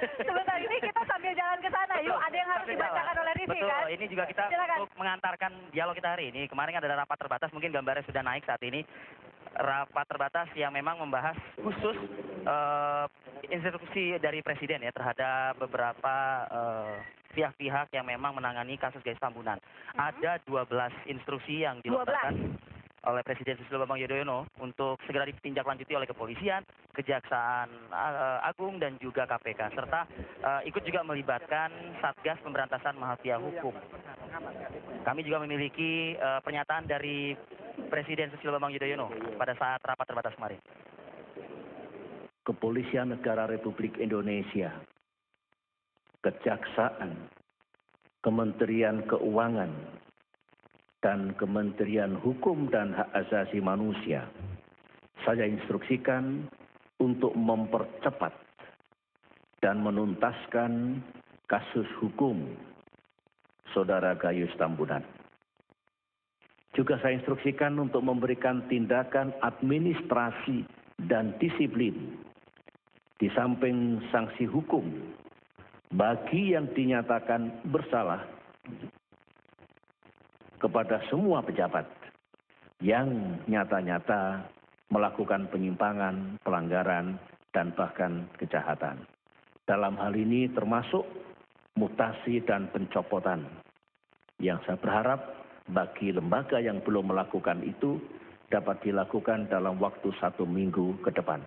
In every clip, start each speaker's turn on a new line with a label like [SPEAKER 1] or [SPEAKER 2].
[SPEAKER 1] Sebentar, ini kita sambil jalan ke sana. Yuk, ada yang harus dibacakan oleh Rifki
[SPEAKER 2] Betul,
[SPEAKER 1] kan?
[SPEAKER 2] ini juga kita
[SPEAKER 1] Silakan.
[SPEAKER 2] untuk mengantarkan dialog kita hari ini. Kemarin ada rapat terbatas, mungkin gambarnya sudah naik saat ini. Rapat terbatas yang memang membahas khusus instruksi dari Presiden ya terhadap beberapa pihak-pihak yang memang menangani kasus Gayus Tambunan. Ada 12 instruksi yang dilontarkan oleh Presiden Susilo Bambang Yudhoyono untuk segera ditindaklanjuti oleh kepolisian, Kejaksaan Agung dan juga KPK serta ikut juga melibatkan Satgas Pemberantasan Mafia Hukum. Kami juga memiliki pernyataan dari Presiden Susilo Bambang Yudhoyono pada saat rapat terbatas kemarin.
[SPEAKER 3] Kepolisian Negara Republik Indonesia, Kejaksaan, Kementerian Keuangan, dan Kementerian Hukum dan Hak Asasi Manusia, saya instruksikan untuk mempercepat dan menuntaskan kasus hukum Saudara Gayus Tambunan. Juga saya instruksikan untuk memberikan tindakan administrasi dan disiplin di samping sanksi hukum bagi yang dinyatakan bersalah kepada semua pejabat yang nyata-nyata melakukan penyimpangan, pelanggaran, dan bahkan kejahatan. Dalam hal ini termasuk mutasi dan pencopotan yang saya berharap bagi lembaga yang belum melakukan itu dapat dilakukan dalam waktu 1 minggu ke depan.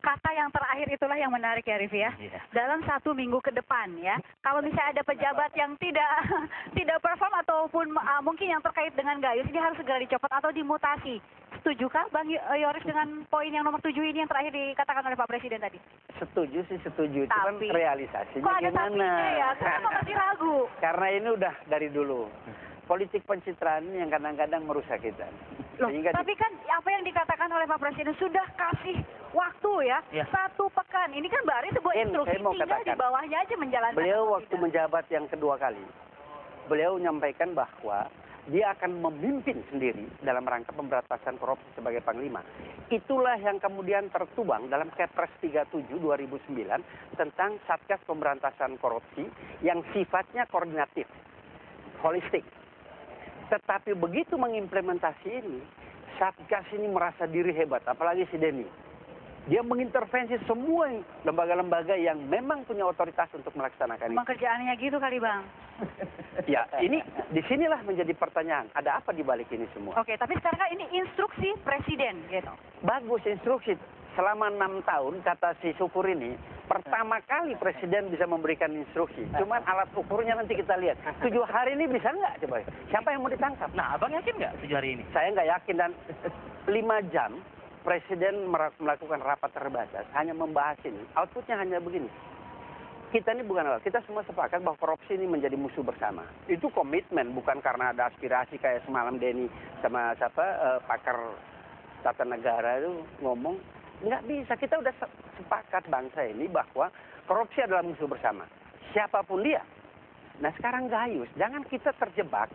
[SPEAKER 1] Kata yang terakhir itulah yang menarik ya Rifki ya. Dalam 1 minggu ke depan ya. Kalau misalnya ada pejabat yang tidak perform ataupun mungkin yang terkait dengan Gayus ini harus segera dicopot atau dimutasi. Setujukah Bang Yoris dengan poin yang nomor 7 ini yang terakhir dikatakan oleh Pak Presiden tadi?
[SPEAKER 4] Setuju sih, setuju.
[SPEAKER 1] Tapi,
[SPEAKER 4] cuman realisasinya
[SPEAKER 1] kok ada
[SPEAKER 4] gimana?
[SPEAKER 1] tapinya ya? Kenapa masih ragu?
[SPEAKER 4] Karena ini udah dari dulu. Politik pencitraan yang kadang-kadang merusak kita.
[SPEAKER 1] Loh, tapi kan apa yang dikatakan oleh Pak Presiden sudah kasih waktu ya, 1 pekan. Ini kan baru sebuah instruksi, tinggal di bawahnya aja menjalankan.
[SPEAKER 4] Beliau waktu menjabat yang kedua kali, beliau menyampaikan bahwa dia akan memimpin sendiri dalam rangka pemberantasan korupsi sebagai Panglima. Itulah yang kemudian tertuang dalam Kepres 37 2009 tentang Satgas Pemberantasan Korupsi yang sifatnya koordinatif, holistik. Tetapi begitu mengimplementasi ini, Satgas ini merasa diri hebat, apalagi si Denny. Dia mengintervensi semua lembaga-lembaga yang memang punya otoritas untuk melaksanakan
[SPEAKER 1] Emang kerjaannya gitu kali Bang.
[SPEAKER 4] Ya, ini disinilah menjadi pertanyaan, ada apa di balik ini semua?
[SPEAKER 1] Oke, tapi sekarang kan ini instruksi Presiden gitu.
[SPEAKER 4] Bagus instruksi. Selama 6 tahun, kata si Syukur ini, pertama kali Presiden bisa memberikan instruksi. Cuman alat ukurnya nanti kita lihat. 7 hari ini bisa nggak coba? Siapa yang mau ditangkap?
[SPEAKER 2] Nah, Abang yakin nggak 7 hari ini?
[SPEAKER 4] Saya nggak yakin, dan 5 jam Presiden melakukan rapat terbatas hanya membahas ini. Outputnya hanya begini. Kita ini bukan kita semua sepakat bahwa korupsi ini menjadi musuh bersama. Itu komitmen, bukan karena ada aspirasi kayak semalam Denny sama pakar tata negara itu ngomong. Nggak bisa, kita udah sepakat bangsa ini bahwa korupsi adalah musuh bersama. Siapapun dia. Nah sekarang Gayus, jangan kita terjebak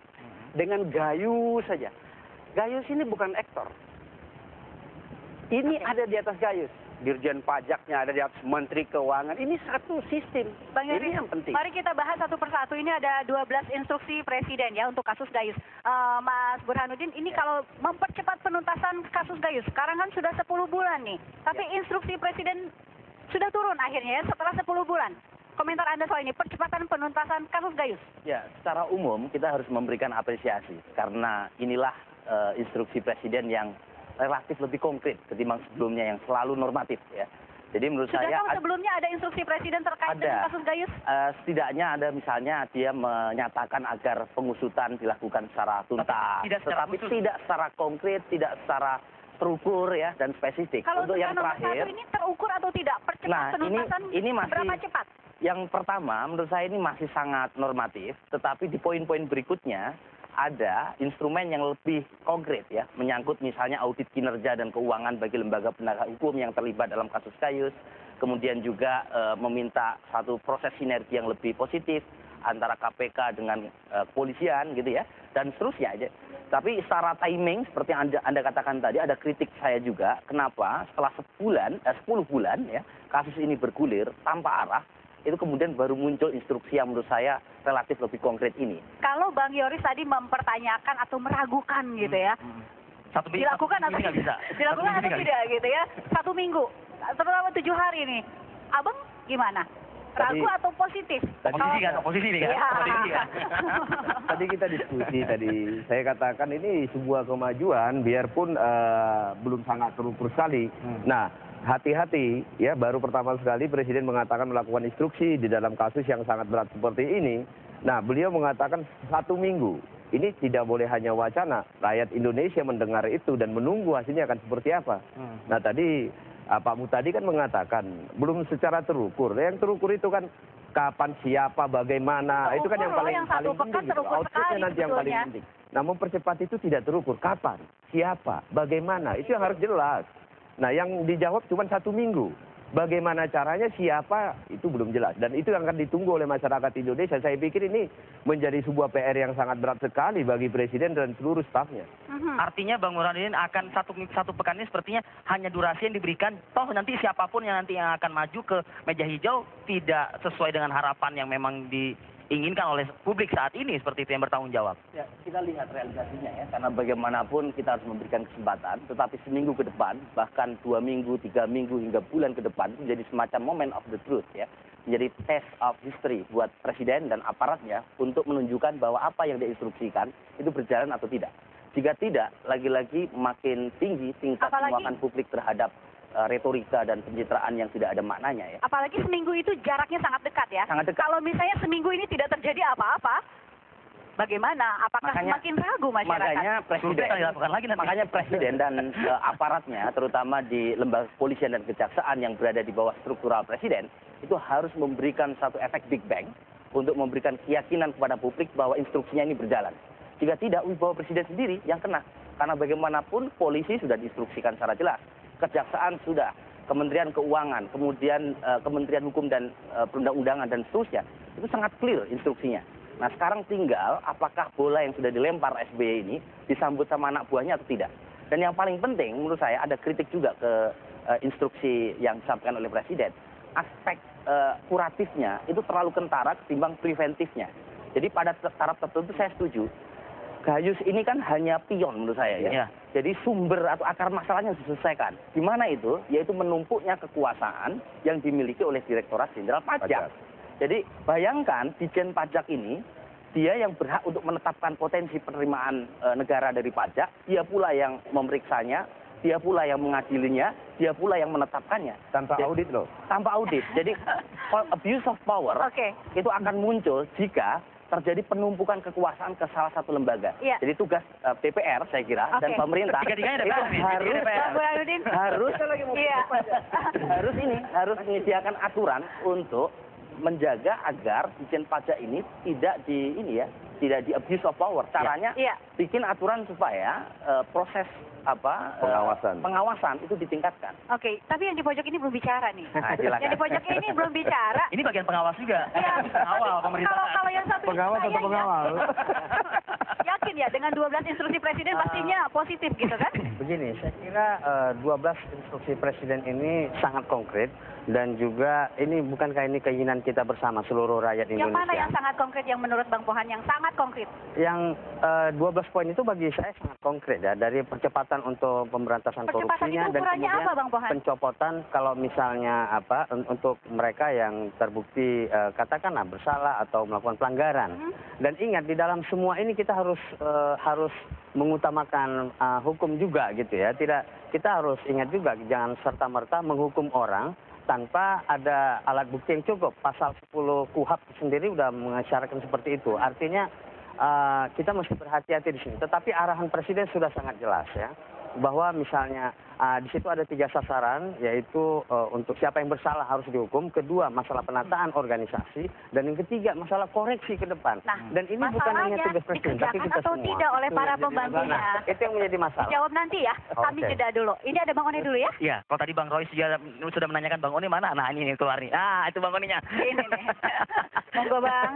[SPEAKER 4] dengan Gayus saja. Gayus ini bukan aktor. Ini ada di atas Gayus. Dirjen pajaknya ada di atas Menteri Keuangan. Ini satu sistem.
[SPEAKER 1] Bang Yoris,
[SPEAKER 4] ini yang penting.
[SPEAKER 1] Mari kita bahas satu persatu. Ini ada 12 instruksi Presiden ya untuk kasus Gayus. Mas Burhanuddin, ini kalau mempercepat penuntasan kasus Gayus, sekarang kan sudah 10 bulan nih. Tapi instruksi Presiden sudah turun akhirnya ya setelah 10 bulan. Komentar Anda soal ini, percepatan penuntasan kasus Gayus.
[SPEAKER 5] Ya, secara umum kita harus memberikan apresiasi. Karena inilah instruksi Presiden yang relatif lebih konkret ketimbang sebelumnya yang selalu normatif ya. Jadi menurut saya
[SPEAKER 1] sebelumnya ada instruksi Presiden terkait dengan kasus Gayus?
[SPEAKER 5] Setidaknya ada, misalnya dia menyatakan agar pengusutan dilakukan secara tuntas, tetapi tidak secara konkret, tidak secara terukur ya dan spesifik.
[SPEAKER 1] Kalau
[SPEAKER 5] untuk yang terakhir
[SPEAKER 1] ini terukur atau tidak? Percepat penuntasan
[SPEAKER 5] ini masih
[SPEAKER 1] berapa cepat?
[SPEAKER 5] Yang pertama menurut saya ini masih sangat normatif, tetapi di poin-poin berikutnya ada instrumen yang lebih konkret ya, menyangkut misalnya audit kinerja dan keuangan bagi lembaga penegak hukum yang terlibat dalam kasus Gayus, kemudian juga meminta satu proses sinergi yang lebih positif antara KPK dengan kepolisian gitu ya, dan seterusnya aja. Tapi secara timing seperti yang Anda katakan tadi, ada kritik saya juga kenapa setelah 10 bulan ya kasus ini bergulir tanpa arah, itu kemudian baru muncul instruksi yang menurut saya relatif lebih konkret ini.
[SPEAKER 1] Kalau Bang Yoris tadi mempertanyakan atau meragukan gitu ya, dilakukan atau
[SPEAKER 2] nggak bisa.
[SPEAKER 1] dilakukan atau tidak gitu ya, 1 minggu, terutama 7 hari nih, Abang gimana? Ragu atau positif?
[SPEAKER 2] Oposisi nih kan?
[SPEAKER 1] Iya.
[SPEAKER 2] Oposisi kan?
[SPEAKER 6] Tadi kita diskusi saya katakan ini sebuah kemajuan biarpun belum sangat terukur sekali. Nah, hati-hati ya, baru pertama sekali Presiden mengatakan melakukan instruksi di dalam kasus yang sangat berat seperti ini. Nah, beliau mengatakan 1 minggu. Ini tidak boleh hanya wacana. Rakyat Indonesia mendengar itu dan menunggu hasilnya akan seperti apa. Nah, tadi Pak Mutadi kan mengatakan belum secara terukur. Yang terukur itu kan kapan, siapa, bagaimana. Itu kan yang paling penting. Outputnya nanti yang paling penting. Nah, mempercepat itu tidak terukur. Kapan, siapa, bagaimana. Itu yang harus jelas. Nah, yang dijawab cuma 1 minggu. Bagaimana caranya, siapa, itu belum jelas. Dan itu yang akan ditunggu oleh masyarakat Indonesia. Saya pikir ini menjadi sebuah PR yang sangat berat sekali bagi Presiden dan seluruh stafnya.
[SPEAKER 2] Artinya Bang Burhanuddin akan satu pekan ini sepertinya hanya durasi yang diberikan. Toh nanti siapapun yang akan maju ke meja hijau tidak sesuai dengan harapan yang memang diinginkan oleh publik saat ini, seperti itu yang bertanggung jawab.
[SPEAKER 5] Ya, kita lihat realisasinya ya, karena bagaimanapun kita harus memberikan kesempatan, tetapi seminggu ke depan, bahkan 2 minggu, 3 minggu, hingga bulan ke depan, itu menjadi semacam moment of the truth ya, menjadi test of history buat Presiden dan aparatnya untuk menunjukkan bahwa apa yang diinstruksikan itu berjalan atau tidak. Jika tidak, lagi-lagi makin tinggi tingkat penolakan publik terhadap retorika dan pencitraan yang tidak ada maknanya ya.
[SPEAKER 1] Apalagi seminggu itu jaraknya sangat dekat ya.
[SPEAKER 5] Sangat dekat.
[SPEAKER 1] Kalau misalnya seminggu ini tidak terjadi apa-apa, bagaimana? Apakah semakin ragu masyarakat?
[SPEAKER 5] Makanya Presiden dan aparatnya, terutama di lembaga kepolisian dan kejaksaan yang berada di bawah struktural Presiden, itu harus memberikan satu efek Big Bang untuk memberikan keyakinan kepada publik bahwa instruksinya ini berjalan. Jika tidak, wibawa Presiden sendiri yang kena. Karena bagaimanapun polisi sudah diinstruksikan secara jelas. Kejaksaan sudah, Kementerian Keuangan, kemudian Kementerian Hukum dan Perundang-undangan dan seterusnya, itu sangat clear instruksinya. Nah, sekarang tinggal apakah bola yang sudah dilempar SBY ini disambut sama anak buahnya atau tidak. Dan yang paling penting menurut saya ada kritik juga ke instruksi yang disampaikan oleh Presiden. Aspek kuratifnya itu terlalu kentara ketimbang preventifnya. Jadi pada taraf tertentu saya setuju. Gayus ini kan hanya pion menurut saya ya. Jadi sumber atau akar masalahnya harus diselesaikan. Di mana itu? Yaitu menumpuknya kekuasaan yang dimiliki oleh Direktorat Jenderal Pajak. Jadi bayangkan Ditjen Pajak ini, dia yang berhak untuk menetapkan potensi penerimaan negara dari pajak, dia pula yang memeriksanya, dia pula yang mengadilinya, dia pula yang menetapkannya.
[SPEAKER 6] Tanpa audit loh.
[SPEAKER 5] Tanpa audit. Jadi abuse of power itu akan muncul jika terjadi penumpukan kekuasaan ke salah satu lembaga. Jadi tugas DPR saya kira dan pemerintah itu harus menyediakan aturan untuk menjaga agar Ditjen Pajak ini tidak di abuse of power. Caranya bikin aturan supaya proses pengawasan itu ditingkatkan.
[SPEAKER 1] Oke, tapi yang di pojok ini belum bicara nih.
[SPEAKER 5] Nah,
[SPEAKER 1] yang di pojok ini belum bicara.
[SPEAKER 2] Ini bagian pengawas juga. Pengawal pemerintah.
[SPEAKER 1] Kalau yang satu
[SPEAKER 6] pengawas atau pengawal?
[SPEAKER 1] Yakin ya dengan 12 instruksi Presiden pastinya positif gitu kan?
[SPEAKER 7] Begini, saya kira 12 instruksi Presiden ini sangat konkret dan juga ini bukankah ini keinginan kita bersama seluruh rakyat Indonesia.
[SPEAKER 1] Yang mana yang sangat konkret yang menurut Bang Pohan yang sangat konkret?
[SPEAKER 7] Yang 12 poin itu bagi saya sangat konkret ya, dari percepatan untuk pemberantasan korupsinya dan kemudian
[SPEAKER 1] apa, Bang Pohan?
[SPEAKER 7] pencopotan kalau misalnya untuk mereka yang terbukti katakanlah bersalah atau melakukan pelanggaran. Dan ingat di dalam semua ini kita harus mengutamakan hukum juga gitu ya. Kita harus ingat juga jangan serta-merta menghukum orang tanpa ada alat bukti yang cukup. Pasal 10 KUHP sendiri sudah mengisyaratkan seperti itu. Artinya kita mesti berhati-hati di sini. Tetapi arahan Presiden sudah sangat jelas ya, bahwa misalnya di situ ada 3 sasaran, yaitu untuk siapa yang bersalah harus dihukum, kedua masalah penataan organisasi, dan yang ketiga masalah koreksi ke depan.
[SPEAKER 1] Nah,
[SPEAKER 7] dan ini bukan hanya tugas Presiden, tapi kita
[SPEAKER 1] atau
[SPEAKER 7] semua.
[SPEAKER 1] tidak oleh para pembantunya.
[SPEAKER 7] Itu yang menjadi masalah.
[SPEAKER 1] Jawab nanti ya, kami jeda dulu. Ini ada Bang Oni dulu ya.
[SPEAKER 2] Iya, kalau tadi Bang Roy sudah menanyakan Bang Oni mana, nah ini keluar nih. Ah, itu Bang Oninya.
[SPEAKER 1] Ini nih. Monggo Bang.